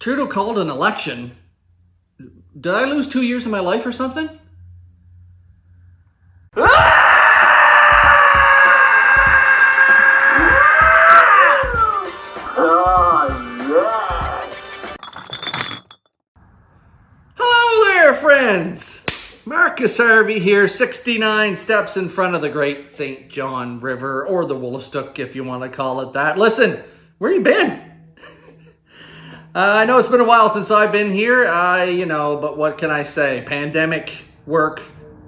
Trudeau called an election. Did I lose 2 years of my life or something? Hello there, friends. Markus Harvey here, 69 steps in front of the Great St. John River, or the Woolastook if you want to call it that. Listen, where you been? I know it's been a while since I've been here, but what can I say? Pandemic, work,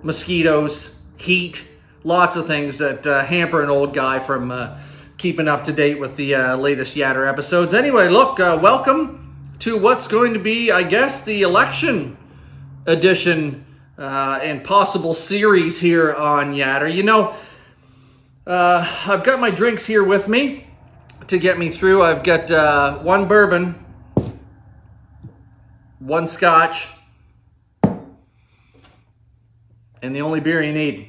mosquitoes, heat, lots of things that hamper an old guy from keeping up to date with the latest YATR episodes. Anyway, look, welcome to what's going to be, I guess, the election edition and possible series here on YATR. You know, I've got my drinks here with me to get me through. I've got one bourbon, one scotch, and the only beer you need.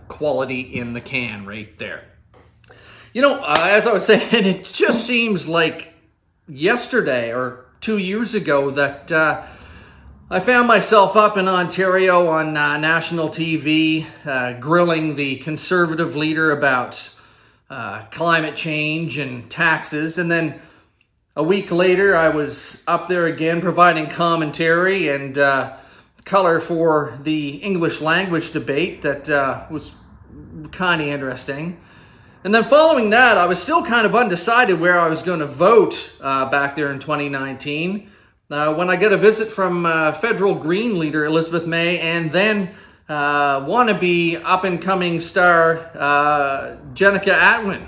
Quality in the can right there. You know, as I was saying, it just seems like yesterday or 2 years ago that I found myself up in Ontario on national TV grilling the Conservative leader about climate change and taxes. And then a week later, I was up there again providing commentary and color for the English language debate that was kind of interesting. And then following that, I was still kind of undecided where I was going to vote back there in 2019 when I got a visit from federal Green leader Elizabeth May and then wannabe up-and-coming star Jenica Atwin.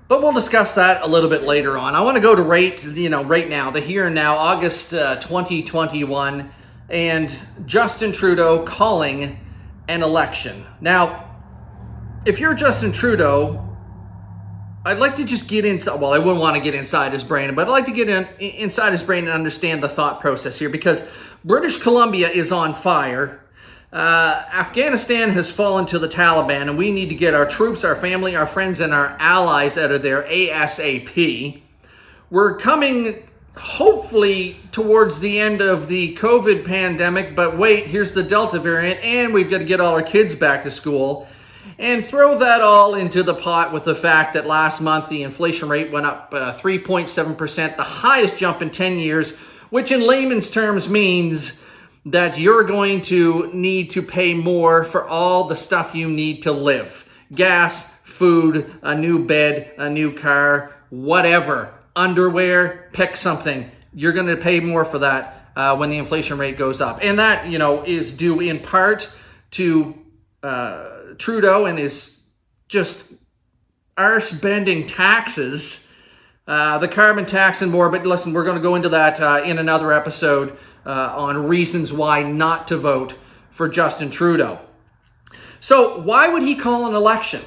But we'll discuss that a little bit later on. I want to go to right now, the here and now, August 2021, and Justin Trudeau calling an election. Now, if you're Justin Trudeau, I'd like to just get inside. Well, I wouldn't want to get inside his brain, but I'd like to get inside his brain and understand the thought process here, because British Columbia is on fire. Afghanistan has fallen to the Taliban, and we need to get our troops, our family, our friends, and our allies out of there ASAP. We're coming, hopefully, towards the end of the COVID pandemic, but wait, here's the Delta variant, and we've got to get all our kids back to school. And throw that all into the pot with the fact that last month the inflation rate went up 3.7%, the highest jump in 10 years, which in layman's terms means that you're going to need to pay more for all the stuff you need to live. Gas, food, a new bed, a new car, whatever. Underwear, pick something. You're going to pay more for that when the inflation rate goes up. And that, is due in part to Trudeau and his just arse-bending taxes, the carbon tax and more. But listen, we're going to go into that in another episode on reasons why not to vote for Justin Trudeau. So why would he call an election?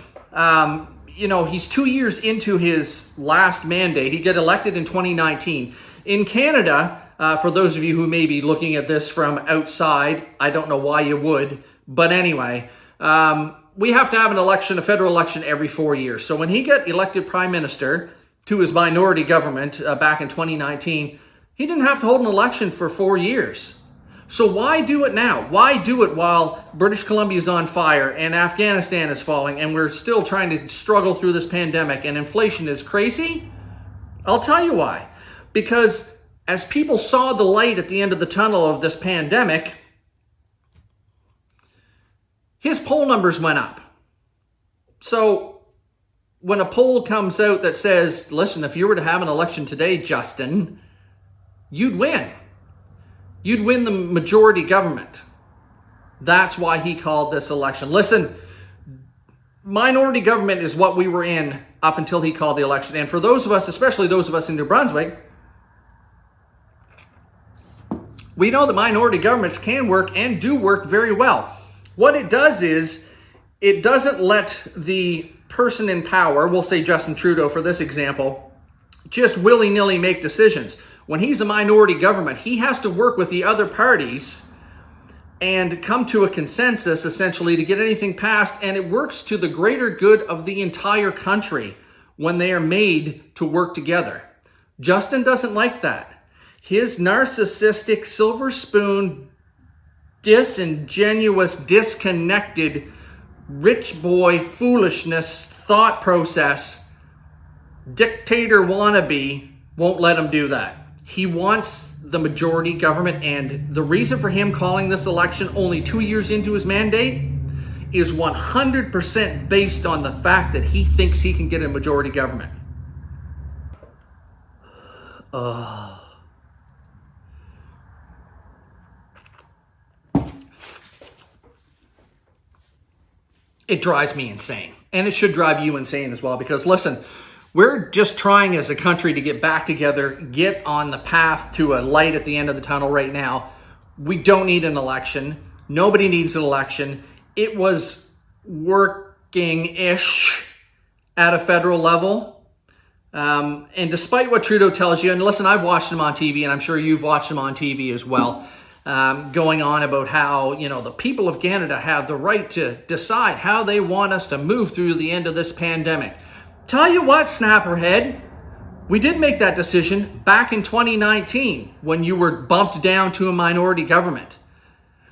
He's 2 years into his last mandate. He got elected in 2019. In Canada, for those of you who may be looking at this from outside, I don't know why you would, but anyway, we have to have an election, a federal election, every 4 years. So when he got elected prime minister to his minority government back in 2019, he didn't have to hold an election for 4 years. So why do it now? Why do it while British Columbia is on fire and Afghanistan is falling and we're still trying to struggle through this pandemic and inflation is crazy? I'll tell you why. Because as people saw the light at the end of the tunnel of this pandemic, his poll numbers went up. So when a poll comes out that says, listen, if you were to have an election today, Justin, you'd win. You'd win the majority government. That's why he called this election. Listen, minority government is what we were in up until he called the election. And for those of us, especially those of us in New Brunswick, we know that minority governments can work and do work very well. What it does is it doesn't let the person in power, we'll say Justin Trudeau for this example, just willy-nilly make decisions. When he's a minority government, he has to work with the other parties and come to a consensus, essentially, to get anything passed, and it works to the greater good of the entire country when they are made to work together. Justin doesn't like that. His narcissistic, silver spoon, disingenuous, disconnected, rich boy foolishness thought process, dictator wannabe, won't let him do that. He wants the majority government, and the reason for him calling this election only 2 years into his mandate is 100% based on the fact that he thinks he can get a majority government. It drives me insane. And it should drive you insane as well, because listen, we're just trying as a country to get back together, get on the path to a light at the end of the tunnel right now. We don't need an election. Nobody needs an election. It was working-ish at a federal level. And despite what Trudeau tells you, and listen, I've watched him on TV, and I'm sure you've watched him on TV as well, going on about how, the people of Canada have the right to decide how they want us to move through the end of this pandemic. Tell you what, Snapperhead, we did make that decision back in 2019 when you were bumped down to a minority government.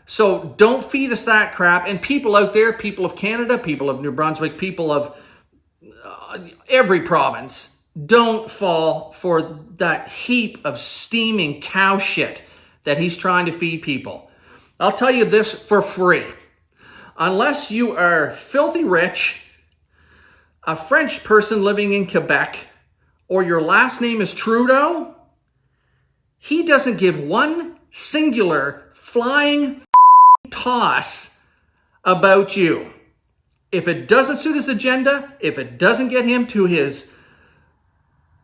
So don't feed us that crap. And people out there, people of Canada, people of New Brunswick, people of every province, don't fall for that heap of steaming cow shit that he's trying to feed people. I'll tell you this for free. Unless you are filthy rich, a French person living in Quebec, or your last name is Trudeau, he doesn't give one singular flying toss about you. If it doesn't suit his agenda, if it doesn't get him to his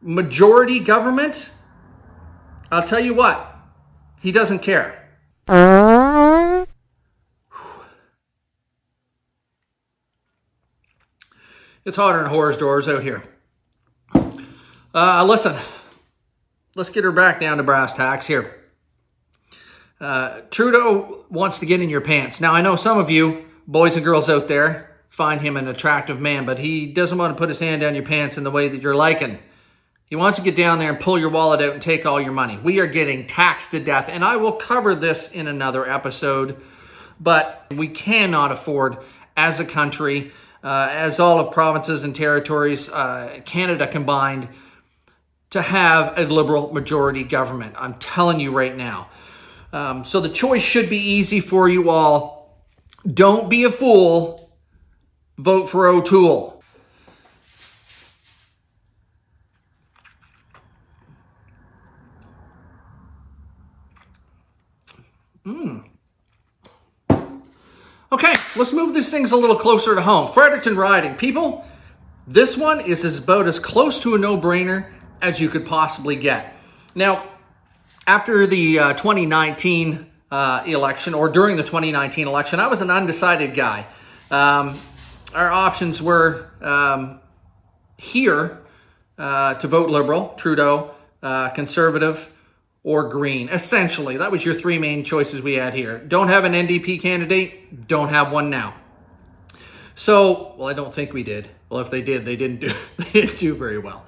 majority government, I'll tell you what, he doesn't care. It's hotter than horror's doors out here. Listen, let's get her back down to brass tacks here. Trudeau wants to get in your pants. Now, I know some of you, boys and girls out there, find him an attractive man, but he doesn't want to put his hand down your pants in the way that you're liking. He wants to get down there and pull your wallet out and take all your money. We are getting taxed to death, and I will cover this in another episode, but we cannot afford, as a country, as all of provinces and territories, Canada combined, to have a Liberal majority government. I'm telling you right now. So the choice should be easy for you all. Don't be a fool. Vote for O'Toole. Okay, let's move these things a little closer to home. Fredericton riding. People, this one is about as close to a no-brainer as you could possibly get. Now, after the 2019 election, or during the 2019 election, I was an undecided guy. Our options were here to vote Liberal, Trudeau, Conservative, or Green. Essentially, that was your three main choices we had here. Don't have an NDP candidate, don't have one now. So, well, I don't think we did. Well, if they did, they didn't do very well.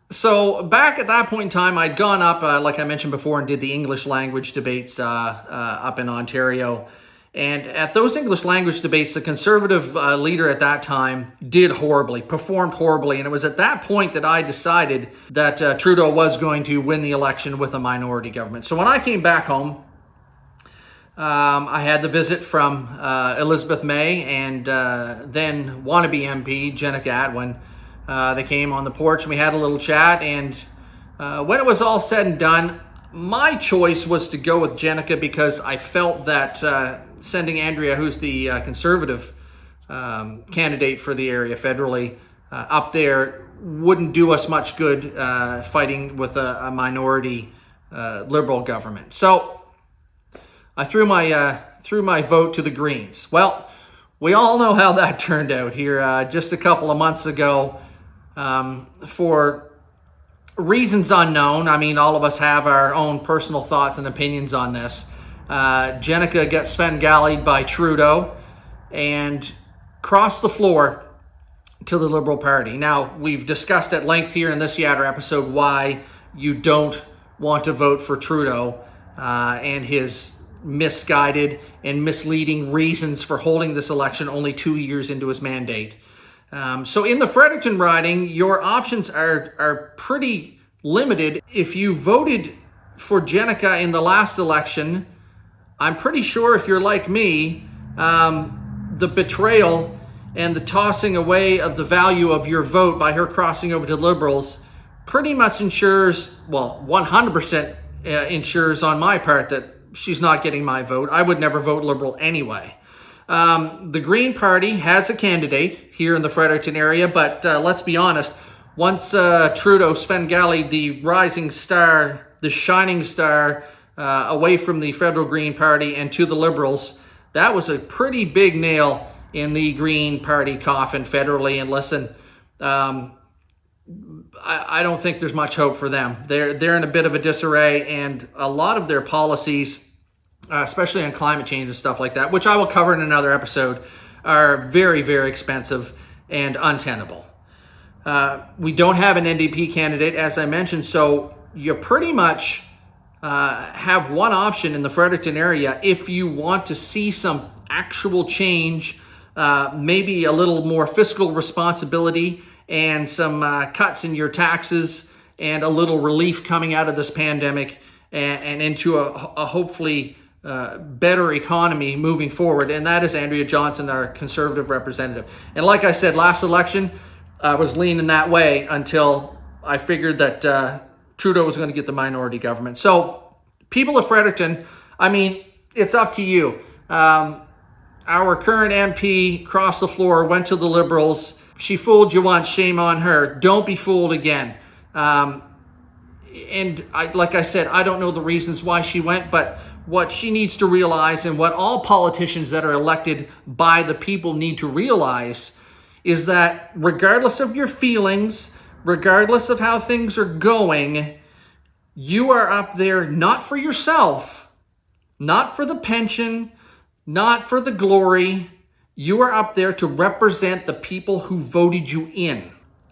So back at that point in time, I'd gone up, like I mentioned before, and did the English language debates up in Ontario. And at those English language debates, the Conservative leader at that time did horribly, performed horribly. And it was at that point that I decided that Trudeau was going to win the election with a minority government. So when I came back home, I had the visit from Elizabeth May and then wannabe MP Jenica Atwin. They came on the porch and we had a little chat. And when it was all said and done, my choice was to go with Jenica because I felt that sending Andrea, who's the Conservative candidate for the area federally, up there wouldn't do us much good fighting with a minority Liberal government. So I threw my vote to the Greens. Well, We all know how that turned out here just a couple of months ago. For reasons unknown, I mean, all of us have our own personal thoughts and opinions on this. Jenica gets Sven-Gallied by Trudeau and crossed the floor to the Liberal Party. Now, we've discussed at length here in this YATR episode why you don't want to vote for Trudeau and his misguided and misleading reasons for holding this election only 2 years into his mandate. So in the Fredericton riding, your options are pretty limited. If you voted for Jenica in the last election, I'm pretty sure if you're like me, the betrayal and the tossing away of the value of your vote by her crossing over to Liberals pretty much ensures, well, 100% ensures on my part that she's not getting my vote. I would never vote Liberal anyway. The Green Party has a candidate here in the Fredericton area, but let's be honest, once Trudeau, Sven-Gallied, the rising star, the shining star, away from the federal Green Party and to the Liberals, that was a pretty big nail in the Green Party coffin federally. And listen, I don't think there's much hope for them. They're in a bit of a disarray, and a lot of their policies, especially on climate change and stuff like that, which I will cover in another episode, are very, very expensive and untenable. We don't have an NDP candidate, as I mentioned, so you pretty much have one option in the Fredericton area if you want to see some actual change, maybe a little more fiscal responsibility and some cuts in your taxes and a little relief coming out of this pandemic and into a hopefully better economy moving forward. And that is Andrea Johnson, our Conservative representative. And like I said, last election, I was leaning that way until I figured that Trudeau was going to get the minority government. So people of Fredericton, I mean, it's up to you. Our current MP crossed the floor, went to the Liberals. She fooled you once, shame on her. Don't be fooled again. And like I said, I don't know the reasons why she went, but what she needs to realize, and what all politicians that are elected by the people need to realize, is that regardless of your feelings, regardless of how things are going, you are up there not for yourself, not for the pension, not for the glory. You are up there to represent the people who voted you in.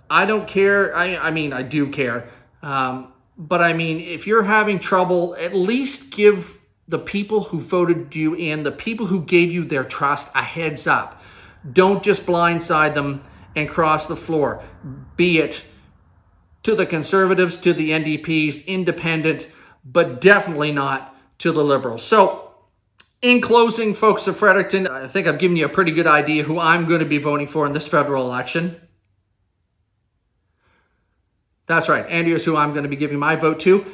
I don't care. I mean, I do care. But I mean, if you're having trouble, at least give the people who voted you in, the people who gave you their trust, a heads up. Don't just blindside them and cross the floor. Be it to the Conservatives, to the NDPs, independent, but definitely not to the Liberals. So, in closing, folks of Fredericton, I think I've given you a pretty good idea who I'm going to be voting for in this federal election. That's right, Andrea's who I'm going to be giving my vote to.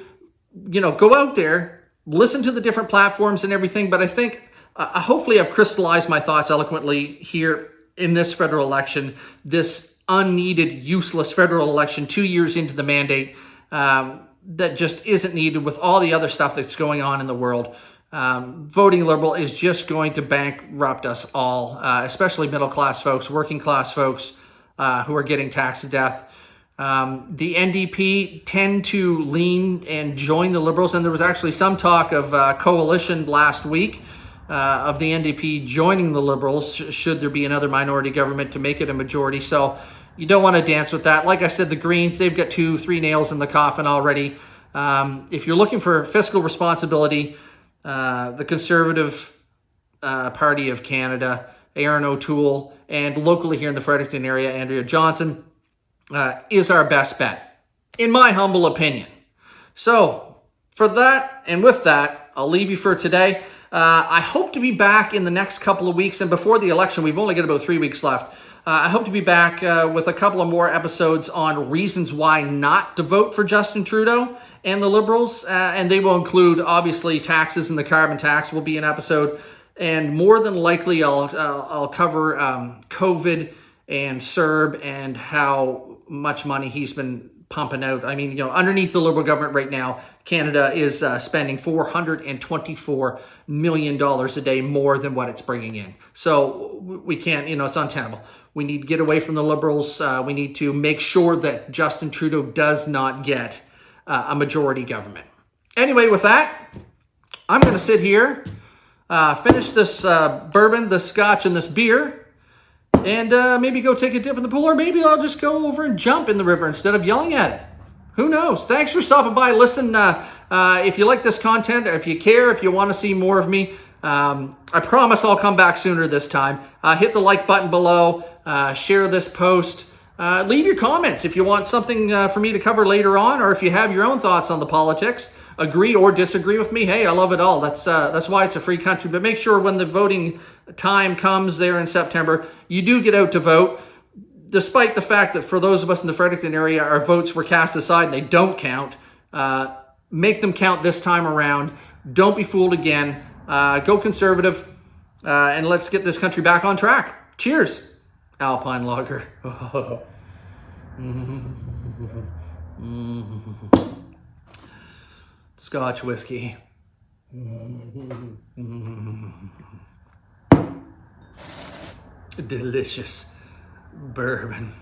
You know, go out there, listen to the different platforms and everything, but I think hopefully I've crystallized my thoughts eloquently here in this federal election, this unneeded, useless federal election 2 years into the mandate that just isn't needed with all the other stuff that's going on in the world. Voting Liberal is just going to bankrupt us all, especially middle-class folks, working-class folks who are getting taxed to death. The NDP tend to lean and join the Liberals, and there was actually some talk of coalition last week of the NDP joining the Liberals should there be another minority government to make it a majority. So you don't want to dance with that. Like I said, the Greens, they've got 2-3 nails in the coffin already. If you're looking for fiscal responsibility, the Conservative Party of Canada, Aaron O'Toole, and locally here in the Fredericton area, Andrea Johnson, is our best bet, in my humble opinion. So, for that, and with that, I'll leave you for today. I hope to be back in the next couple of weeks, and before the election, we've only got about 3 weeks left. I hope to be back with a couple of more episodes on reasons why not to vote for Justin Trudeau and the Liberals, and they will include, obviously, taxes, and the carbon tax will be an episode, and more than likely I'll cover COVID and CERB and how much money he's been pumping out. I mean, you know, underneath the Liberal government right now, Canada is spending $424 million a day more than what it's bringing in. So we can't, you know, it's untenable. We need to get away from the Liberals. We need to make sure that Justin Trudeau does not get a majority government. Anyway, with that, I'm going to sit here, finish this bourbon, this scotch, and this beer, and maybe go take a dip in the pool, or maybe I'll just go over and jump in the river instead of yelling at it. Who knows? Thanks for stopping by. Listen, if you like this content, if you care, if you want to see more of me, I promise I'll come back sooner this time. Hit the like button below, share this post, leave your comments if you want something for me to cover later on, or if you have your own thoughts on the politics, agree or disagree with me. Hey, I love it all. That's why it's a free country. But make sure when the voting time comes there in September, you do get out to vote. Despite the fact that for those of us in the Fredericton area, our votes were cast aside and they don't count, make them count this time around. Don't be fooled again. Go Conservative, and let's get this country back on track. Cheers, Alpine Lager. Scotch whiskey. Delicious bourbon.